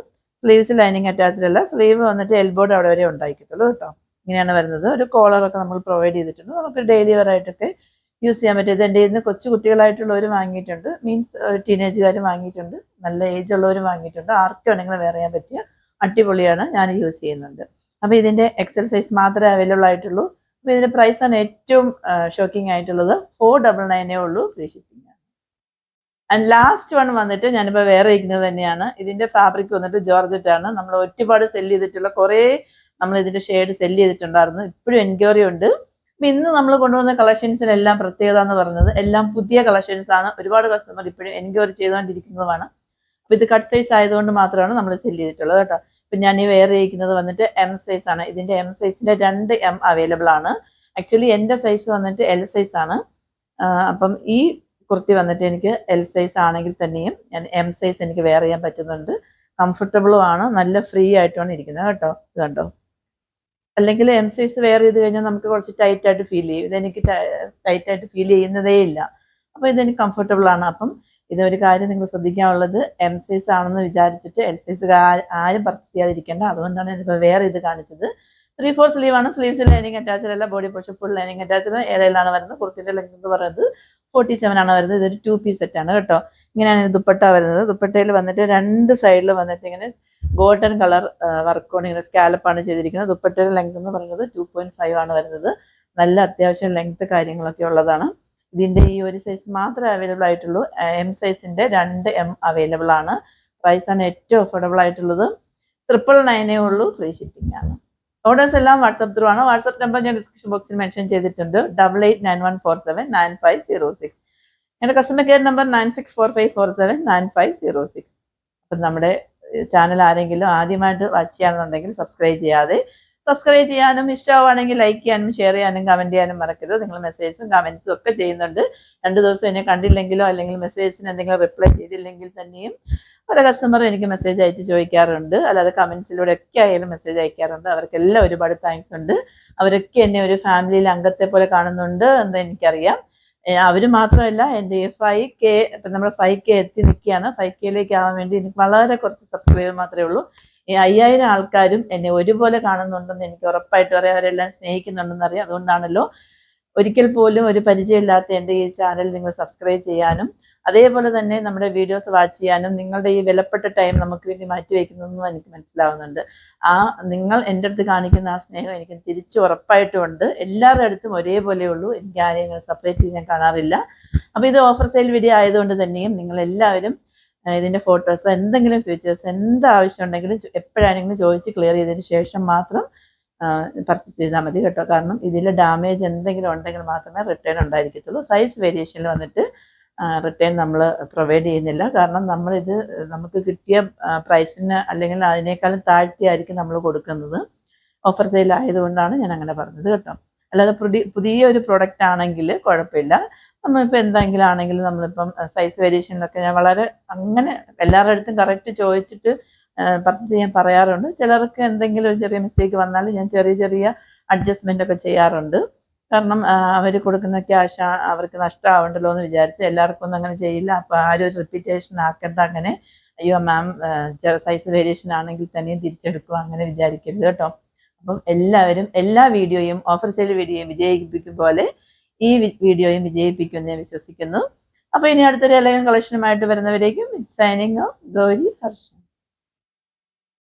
Speaker 1: സ്ലീവ്സ് ലൈനിങ് അറ്റാച്ച്ഡ് അല്ല. സ്ലീവ് വന്നിട്ട് എൽബോർഡ് അവിടെ വരെ ഉണ്ടാക്കിയിട്ടുള്ളൂ കേട്ടോ. ഇങ്ങനെയാണ് വരുന്നത്. ഒരു കോളറൊക്കെ നമ്മൾ പ്രൊവൈഡ് ചെയ്തിട്ടുണ്ട്. നമുക്ക് ഡെയിലി വെയർ ആയിട്ടൊക്കെ യൂസ് ചെയ്യാൻ പറ്റും. ഇത് എൻ്റെ ഇന്ന് കൊച്ചു കുട്ടികളായിട്ടുള്ളവർ വാങ്ങിയിട്ടുണ്ട്. മീൻസ് ടീനേജുകാർ വാങ്ങിയിട്ടുണ്ട്. നല്ല ഏജ് ഉള്ളവർ വാങ്ങിയിട്ടുണ്ട്. ആർക്ക് വേണമെങ്കിലും വെയർ ചെയ്യാൻ പറ്റിയ അടിപൊളിയാണ്. ഞാൻ യൂസ് ചെയ്യുന്നുണ്ട്. അപ്പോൾ ഇതിൻ്റെ എക്സൽ സൈസ് മാത്രമേ അവൈലബിൾ ആയിട്ടുള്ളൂ. അപ്പോൾ ഇതിൻ്റെ പ്രൈസാണ് ഏറ്റവും ഷോക്കിംഗ് ആയിട്ടുള്ളത്. 499 ഉള്ളൂ. ഫ്രീ ഷിപ്പിംഗ് ആണ്. ആൻഡ് ലാസ്റ്റ് വൺ വന്നിട്ട് ഞാനിപ്പോൾ വേറെ ഇരിക്കുന്നത് തന്നെയാണ്. ഇതിൻ്റെ ഫാബ്രിക് വന്നിട്ട് ജോർജറ്റ് ആണ്. നമ്മൾ ഒരുപാട് സെല്ല് ചെയ്തിട്ടുള്ള കുറേ നമ്മൾ ഇതിൻ്റെ ഷെയ്ഡ് സെല്ല് ചെയ്തിട്ടുണ്ടായിരുന്നു. ഇപ്പോഴും എൻക്വയറി ഉണ്ട്. അപ്പം ഇന്ന് നമ്മൾ കൊണ്ടുവന്ന കളക്ഷൻസിനെല്ലാം പ്രത്യേകത എന്ന് പറയുന്നത് എല്ലാം പുതിയ കളക്ഷൻസ് ആണ്. ഒരുപാട് കസ്റ്റമർ ഇപ്പോഴും എൻക്വയറി ചെയ്തുകൊണ്ടിരിക്കുന്നതുമാണ്. അപ്പോൾ ഇത് കട്ട് സൈസ് ആയതുകൊണ്ട് മാത്രമാണ് നമ്മൾ സെല്ല് ചെയ്തിട്ടുള്ളത് കേട്ടോ. ഇപ്പം ഞാൻ ഈ വേറെ ഇരിക്കുന്നത് വന്നിട്ട് എം സൈസ് ആണ്. ഇതിൻ്റെ എം സൈസിൻ്റെ 2 എം അവൈലബിൾ ആണ്. ആക്ച്വലി എൻ്റെ സൈസ് വന്നിട്ട് എൽ സൈസ് ആണ്. അപ്പം ഈ കുർത്തി വന്നിട്ട് എനിക്ക് എൽ സൈസ് ആണെങ്കിൽ തന്നെയും ഞാൻ എം സൈസ് എനിക്ക് വെയർ ചെയ്യാൻ പറ്റുന്നുണ്ട്. കംഫർട്ടബിളും ആണ്. നല്ല ഫ്രീ ആയിട്ടാണ് ഇരിക്കുന്നത് കേട്ടോ. ഇത് കണ്ടോ. അല്ലെങ്കിൽ എം സൈസ് വെയർ ചെയ്ത് കഴിഞ്ഞാൽ നമുക്ക് കുറച്ച് ടൈറ്റ് ആയിട്ട് ഫീൽ ചെയ്യും. ഇതെനിക്ക് ടൈറ്റ് ആയിട്ട് ഫീൽ ചെയ്യുന്നതേ ഇല്ല. അപ്പോൾ ഇതെനിക്ക് കംഫർട്ടബിൾ ആണ്. അപ്പം ഇതൊരു കാര്യം നിങ്ങൾ ശ്രദ്ധിക്കാനുള്ളത്, എം സൈസ് ആണെന്ന് വിചാരിച്ചിട്ട് എൽ സൈസ് ആരും പർച്ചേസ് ചെയ്യാതിരിക്കേണ്ട. അതുകൊണ്ടാണ് ഞാനിപ്പോൾ വേറെ ഇത് കാണിച്ചത്. 3/4 സ്ലീവ് ആണ്. സ്ലീവ്സിൽ ലൈനിങ് അറ്റാച്ച്ഡ് അല്ല, body portion full lining attached. ഏഴയിലാണ് വരുന്നത്. കുർത്തിന്റെ ലെങ്ത് എന്ന് പറയുന്നത് 47 ആണ് വരുന്നത്. ഇതൊരു 2 പീസ് സെറ്റ് ആണ് കേട്ടോ. ഇങ്ങനെയാണ് ദുപ്പട്ട വരുന്നത്. ദുപ്പട്ടയിൽ വന്നിട്ട് രണ്ട് സൈഡിൽ വന്നിട്ട് ഇങ്ങനെ ഗോൾഡൻ കളർ വർക്കോൺ ഇങ്ങനെ സ്കാലപ്പാണ് ചെയ്തിരിക്കുന്നത്. ദുപ്പട്ടയുടെ ലെങ്ത് എന്ന് പറയുന്നത് 2.5 ആണ് വരുന്നത്. നല്ല അത്യാവശ്യം ലെങ്ത് കാര്യങ്ങളൊക്കെ ഉള്ളതാണ്. ഇതിന്റെ ഈ ഒരു സൈസ് മാത്രമേ അവൈലബിൾ ആയിട്ടുള്ളൂ. എം സൈസിന്റെ 2M അവൈലബിൾ ആണ്. പ്രൈസ് ആണ് ഏറ്റവും അഫോർഡബിൾ ആയിട്ടുള്ളത്. 999 ഉള്ളൂ. ഫ്രീ ഷിപ്പിംഗ് ആണ്. ഓർഡേഴ്സ് എല്ലാം വാട്സ്ആപ്പ് ത്രൂ ആണ്. വാട്സ്ആപ്പ് നമ്പർ ഞാൻ ഡിസ്ക്രിപ്ഷൻ ബോക്സിൽ മെൻഷൻ ചെയ്തിട്ടുണ്ട്. 8891479506. എൻ്റെ കസ്റ്റമർ കെയർ നമ്പർ 9645479506. അപ്പം നമ്മുടെ ചാനൽ ആരെങ്കിലും ആദ്യമായിട്ട് വാച്ച് ചെയ്യാണെന്നുണ്ടെങ്കിൽ സബ്സ്ക്രൈബ് ചെയ്യാനും ഇഷ്ടമാവുകയാണെങ്കിൽ ലൈക്ക് ചെയ്യാനും ഷെയർ ചെയ്യാനും കമൻറ്റ് ചെയ്യാനും മറക്കരുത്. നിങ്ങൾ മെസ്സേജും കമൻസും ഒക്കെ ചെയ്യുന്നുണ്ട്. 2 ദിവസം എന്നെ കണ്ടില്ലെങ്കിലോ അല്ലെങ്കിൽ മെസ്സേജിന് എന്തെങ്കിലും റിപ്ലൈ ചെയ്തില്ലെങ്കിൽ തന്നെയും പല കസ്റ്റമർ എനിക്ക് മെസ്സേജ് അയച്ച് ചോദിക്കാറുണ്ട്. അല്ലാതെ കമൻസിലൂടെ ഒക്കെ ആയാലും മെസ്സേജ് അയക്കാറുണ്ട്. അവർക്കെല്ലാം ഒരുപാട് താങ്ക്സ് ഉണ്ട്. അവരൊക്കെ എന്നെ ഒരു ഫാമിലിയിൽ അംഗത്തെ പോലെ കാണുന്നുണ്ട് എന്ന് എനിക്കറിയാം. അവർ മാത്രമല്ല, എൻ്റെ 5K ഇപ്പം നമ്മൾ 5K എത്തി നിൽക്കുകയാണ്. 5Kയിലേക്ക് ആവാൻ വേണ്ടി എനിക്ക് വളരെ കുറച്ച് സബ്സ്ക്രൈബർ മാത്രമേ ഉള്ളൂ. ഈ 5000 ആൾക്കാരും എന്നെ ഒരുപോലെ കാണുന്നുണ്ടെന്ന് എനിക്ക് ഉറപ്പായിട്ട് അറിയാം. അവരെല്ലാം സ്നേഹിക്കുന്നുണ്ടെന്ന് അറിയാം. അതുകൊണ്ടാണല്ലോ ഒരിക്കൽ പോലും ഒരു പരിചയമില്ലാത്ത എൻ്റെ ഈ ചാനൽ നിങ്ങൾ സബ്സ്ക്രൈബ് ചെയ്യാനും അതേപോലെ തന്നെ നമ്മുടെ വീഡിയോസ് വാച്ച് ചെയ്യാനും നിങ്ങളുടെ ഈ വിലപ്പെട്ട ടൈം നമുക്ക് വേണ്ടി മാറ്റിവെക്കുന്നതെന്നും എനിക്ക് മനസ്സിലാവുന്നുണ്ട്. നിങ്ങൾ എൻ്റെ അടുത്ത് കാണിക്കുന്ന ആ സ്നേഹം എനിക്ക് തിരിച്ച് ഉറപ്പായിട്ടും ഉണ്ട്. എല്ലാവരുടെ അടുത്തും ഒരേപോലെ ഉള്ളൂ. എനിക്ക് ആരെയും സെപ്പറേറ്റ് ചെയ്യാൻ കാണാറില്ല. അപ്പോൾ ഇത് ഓഫർ സെയിൽ വീഡിയോ ആയതുകൊണ്ട് തന്നെയും നിങ്ങളെല്ലാവരും ഇതിൻ്റെ ഫോട്ടോസ് എന്തെങ്കിലും ഫീച്ചേഴ്സ് എന്താവശ്യം ഉണ്ടെങ്കിലും എപ്പോഴാണെങ്കിലും ചോദിച്ച് ക്ലിയർ ചെയ്തതിന് ശേഷം മാത്രം പർച്ചേസ് ചെയ്താൽ മതി കേട്ടോ. കാരണം ഇതിൽ ഡാമേജ് എന്തെങ്കിലും ഉണ്ടെങ്കിൽ മാത്രമേ റിട്ടേൺ ഉണ്ടായിരിക്കത്തുള്ളൂ. സൈസ് വേരിയേഷനിൽ വന്നിട്ട് റിട്ടേൺ നമ്മൾ പ്രൊവൈഡ് ചെയ്യുന്നില്ല. കാരണം നമ്മളിത് നമുക്ക് കിട്ടിയ പ്രൈസിന് അല്ലെങ്കിൽ അതിനേക്കാളും താഴ്ത്തിയായിരിക്കും നമ്മൾ കൊടുക്കുന്നത്. ഓഫർ സെയിൽ ആയതുകൊണ്ടാണ് ഞാൻ അങ്ങനെ പറഞ്ഞത് കേട്ടോ. അല്ലാതെ പുതിയൊരു പ്രൊഡക്റ്റ് ആണെങ്കിൽ കുഴപ്പമില്ല. നമ്മളിപ്പോൾ എന്തെങ്കിലും ആണെങ്കിലും നമ്മളിപ്പം സൈസ് വേരിയേഷനിലൊക്കെ ഞാൻ വളരെ അങ്ങനെ എല്ലാവരുടെ അടുത്തും കറക്റ്റ് ചോദിച്ചിട്ട് പർച്ചേസ് ചെയ്യാൻ പറയാറുണ്ട്. ചിലർക്ക് എന്തെങ്കിലും ഒരു ചെറിയ മിസ്റ്റേക്ക് വന്നാൽ ഞാൻ ചെറിയ അഡ്ജസ്റ്റ്മെൻ്റ് ഒക്കെ ചെയ്യാറുണ്ട്. കാരണം അവർ കൊടുക്കുന്ന ക്യാഷ് അവർക്ക് നഷ്ടമാവണ്ടല്ലോ എന്ന് വിചാരിച്ച് എല്ലാവർക്കും ഒന്നും അങ്ങനെ ചെയ്യില്ല. അപ്പോൾ ആരും ഒരു റിപ്പീറ്റേഷൻ ആക്കേണ്ട. അങ്ങനെ അയ്യോ മാം സൈസ് വേരിയേഷൻ ആണെങ്കിൽ തന്നെയും തിരിച്ചെടുക്കുക അങ്ങനെ വിചാരിക്കരുത് കേട്ടോ. അപ്പം എല്ലാവരും എല്ലാ വീഡിയോയും ഓഫർ സെയിൽ വീഡിയോയും വിജയിപ്പിക്കും പോലെ ഈ വീഡിയോയും വിജയിപ്പിക്കുമെന്ന് ഞാൻ വിശ്വസിക്കുന്നു. അപ്പോൾ ഇനി അടുത്തൊരു എലഗൻ കളക്ഷനുമായിട്ട് വരുന്നവരേക്കും സൈനിങ് ഓഫ് ഗൗരി ഹർഷൻ.